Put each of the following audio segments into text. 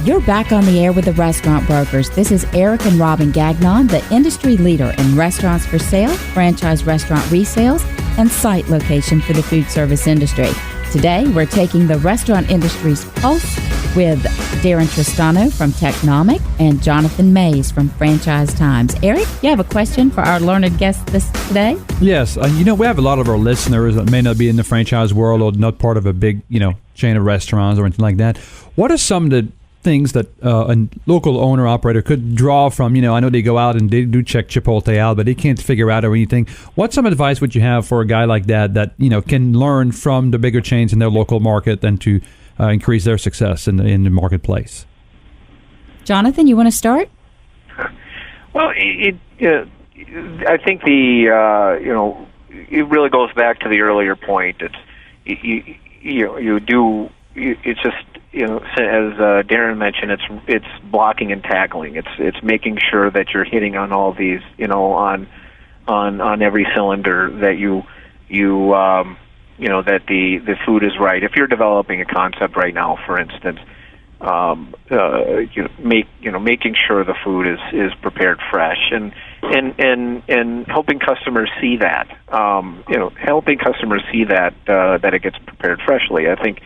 You're back on the air with the Restaurant Brokers. This is Eric and Robin Gagnon, the industry leader in restaurants for sale, franchise restaurant resales, and site location for the food service industry. Today, we're taking the restaurant industry's pulse with Darren Tristano from Technomic and Jonathan Mays from Franchise Times. Eric, you have a question for our learned guest today? Yes. We have a lot of our listeners that may not be in the franchise world or not part of a big, chain of restaurants or anything like that. What are some of the things that a local owner-operator could draw from? I know they go out and they do check Chipotle out, but they can't figure out or anything. What some advice would you have for a guy like that can learn from the bigger chains in their local market and to increase their success in the marketplace? Jonathan, you want to start? Well, I think it really goes back to the earlier point. It's just, as Darren mentioned, it's blocking and tackling. It's making sure that you're hitting on all these, on every cylinder, that that the food is right. If you're developing a concept right now, for instance, making sure the food is prepared fresh and helping customers see that, that it gets prepared freshly. I think,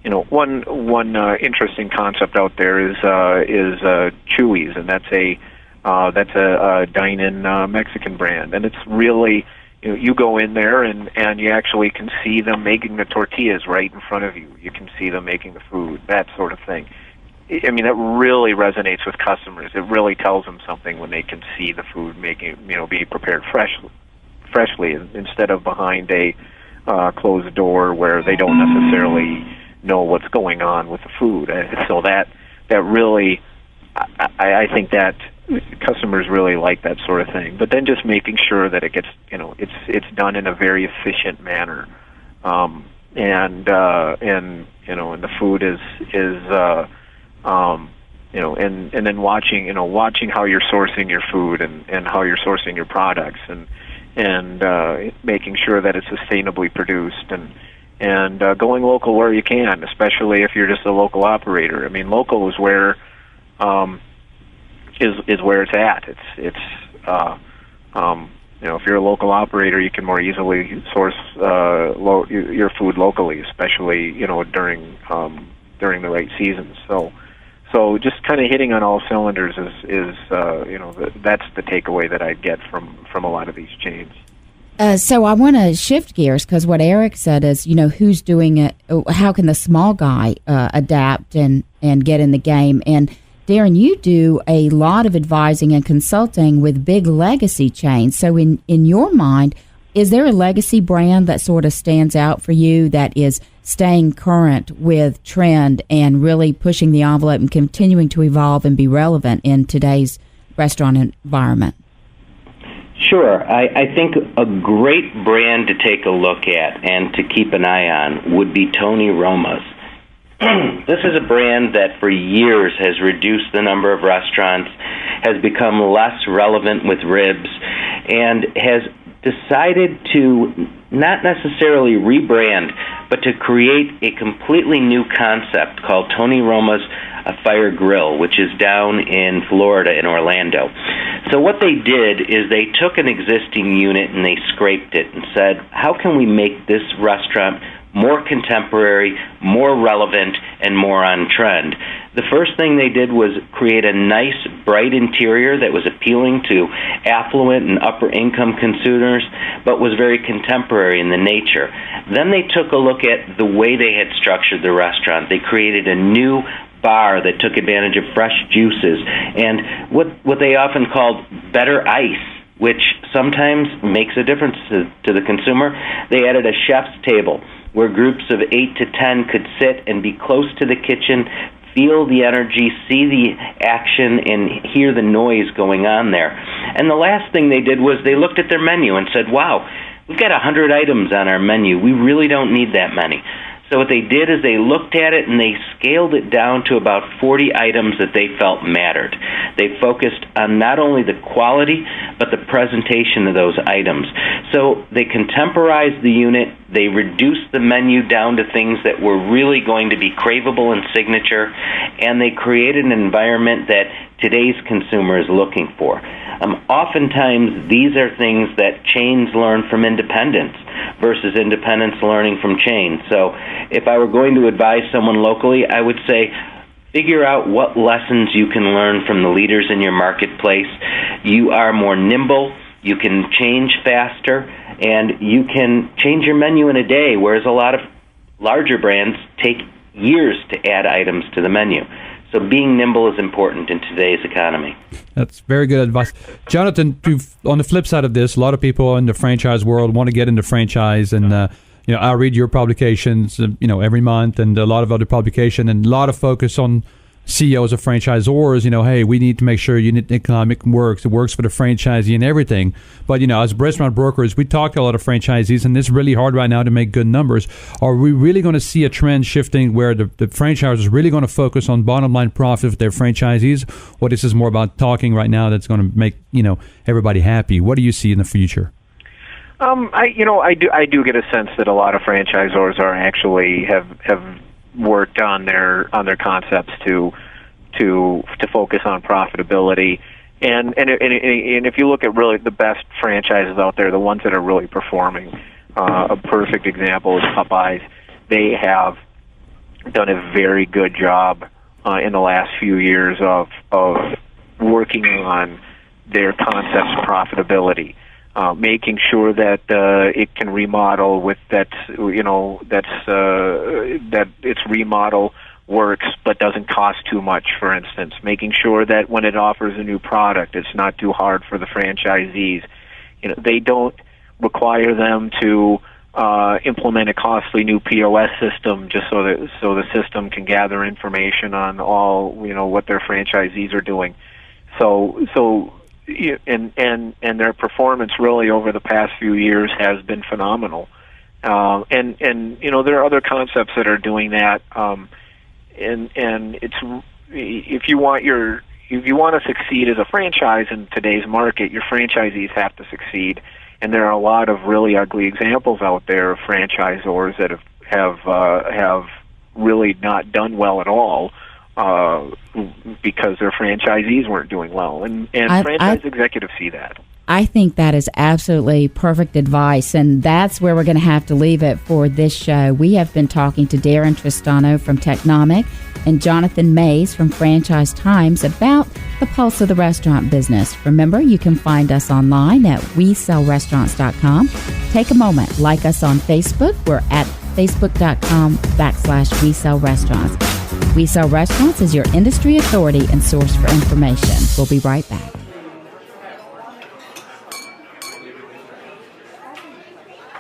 one interesting concept out there is Chuy's, and that's a dine-in Mexican brand, and it's really, you go in there and you actually can see them making the tortillas right in front of you. You can see them making the food, that sort of thing. I mean, that really resonates with customers. It really tells them something when they can see the food being prepared freshly instead of behind a closed door where they don't necessarily know what's going on with the food. So that really, I think that customers really like that sort of thing. But then just making sure that it gets, it's done in a very efficient manner, and the food is and then watching how you're sourcing your food and how you're sourcing your products and making sure that it's sustainably produced and going local where you can, especially if you're just a local operator. I mean, local is where is where it's at. If you're a local operator, you can more easily source your food locally, especially during the right seasons. So just kind of hitting on all cylinders is that's the takeaway that I get from a lot of these chains. So I want to shift gears, because what Eric said is, who's doing it? How can the small guy adapt and get in the game? And Darren, you do a lot of advising and consulting with big legacy chains. So in your mind, is there a legacy brand that sort of stands out for you that is staying current with trend and really pushing the envelope and continuing to evolve and be relevant in today's restaurant environment? Sure. I think a great brand to take a look at and to keep an eye on would be Tony Roma's. This is a brand that for years has reduced the number of restaurants, has become less relevant with ribs, and has decided to not necessarily rebrand, but to create a completely new concept called Tony Roma's Fire Grill, which is down in Florida, in Orlando. So what they did is they took an existing unit and they scraped it and said, how can we make this restaurant more contemporary, more relevant, and more on trend? The first thing they did was create a nice, bright interior that was appealing to affluent and upper-income consumers, but was very contemporary in the nature. Then they took a look at the way they had structured the restaurant. They created a new bar that took advantage of fresh juices and what they often called better ice, which sometimes makes a difference to the consumer. They added a chef's table where groups of 8 to 10 could sit and be close to the kitchen, feel the energy, see the action, and hear the noise going on there. And the last thing they did was they looked at their menu and said, wow, we've got 100 items on our menu. We really don't need that many. So what they did is they looked at it and they scaled it down to about 40 items that they felt mattered. They focused on not only the quality, but the presentation of those items. So they contemporized the unit, they reduced the menu down to things that were really going to be craveable and signature, and they created an environment that today's consumer is looking for. Oftentimes, these are things that chains learn from independents versus independents learning from chains. So if I were going to advise someone locally, I would say figure out what lessons you can learn from the leaders in your marketplace. You are more nimble, you can change faster, and you can change your menu in a day, whereas a lot of larger brands take years to add items to the menu. So being nimble is important in today's economy. That's very good advice. Jonathan, on the flip side of this, a lot of people in the franchise world want to get into franchise, and I read your publications every month, and a lot of other publications, and a lot of focus on CEOs of franchisors, hey, we need to make sure unit economic works. It works for the franchisee and everything. But, as restaurant brokers, we talk to a lot of franchisees, and it's really hard right now to make good numbers. Are we really going to see a trend shifting where the franchisors is really going to focus on bottom line profit for their franchisees? Or this is more about talking right now that's going to make, everybody happy? What do you see in the future? I do get a sense that a lot of franchisors are actually have worked on their concepts to focus on profitability, and if you look at really the best franchises out there, the ones that are really performing, a perfect example is Popeyes. They have done a very good job in the last few years of working on their concept's profitability. Making sure that it can remodel with that its remodel works but doesn't cost too much, for instance. Making sure that when it offers a new product, it's not too hard for the franchisees. They don't require them to implement a costly new POS system just so the system can gather information on all what their franchisees are doing. So. And their performance really over the past few years has been phenomenal, and there are other concepts that are doing that, and it's if you want to succeed as a franchise in today's market, your franchisees have to succeed, and there are a lot of really ugly examples out there of franchisors that have really not done well at all. Because their franchisees weren't doing well, and franchise executives see that. I think that is absolutely perfect advice, and that's where we're going to have to leave it for this show. We have been talking to Darren Tristano from Technomic and Jonathan Mays from Franchise Times about the pulse of the restaurant business. Remember, you can find us online at WeSellRestaurants.com. Take a moment, like us on Facebook. We're at Facebook.com/WeSellRestaurants. We Sell Restaurants is your industry authority and source for information. We'll be right back.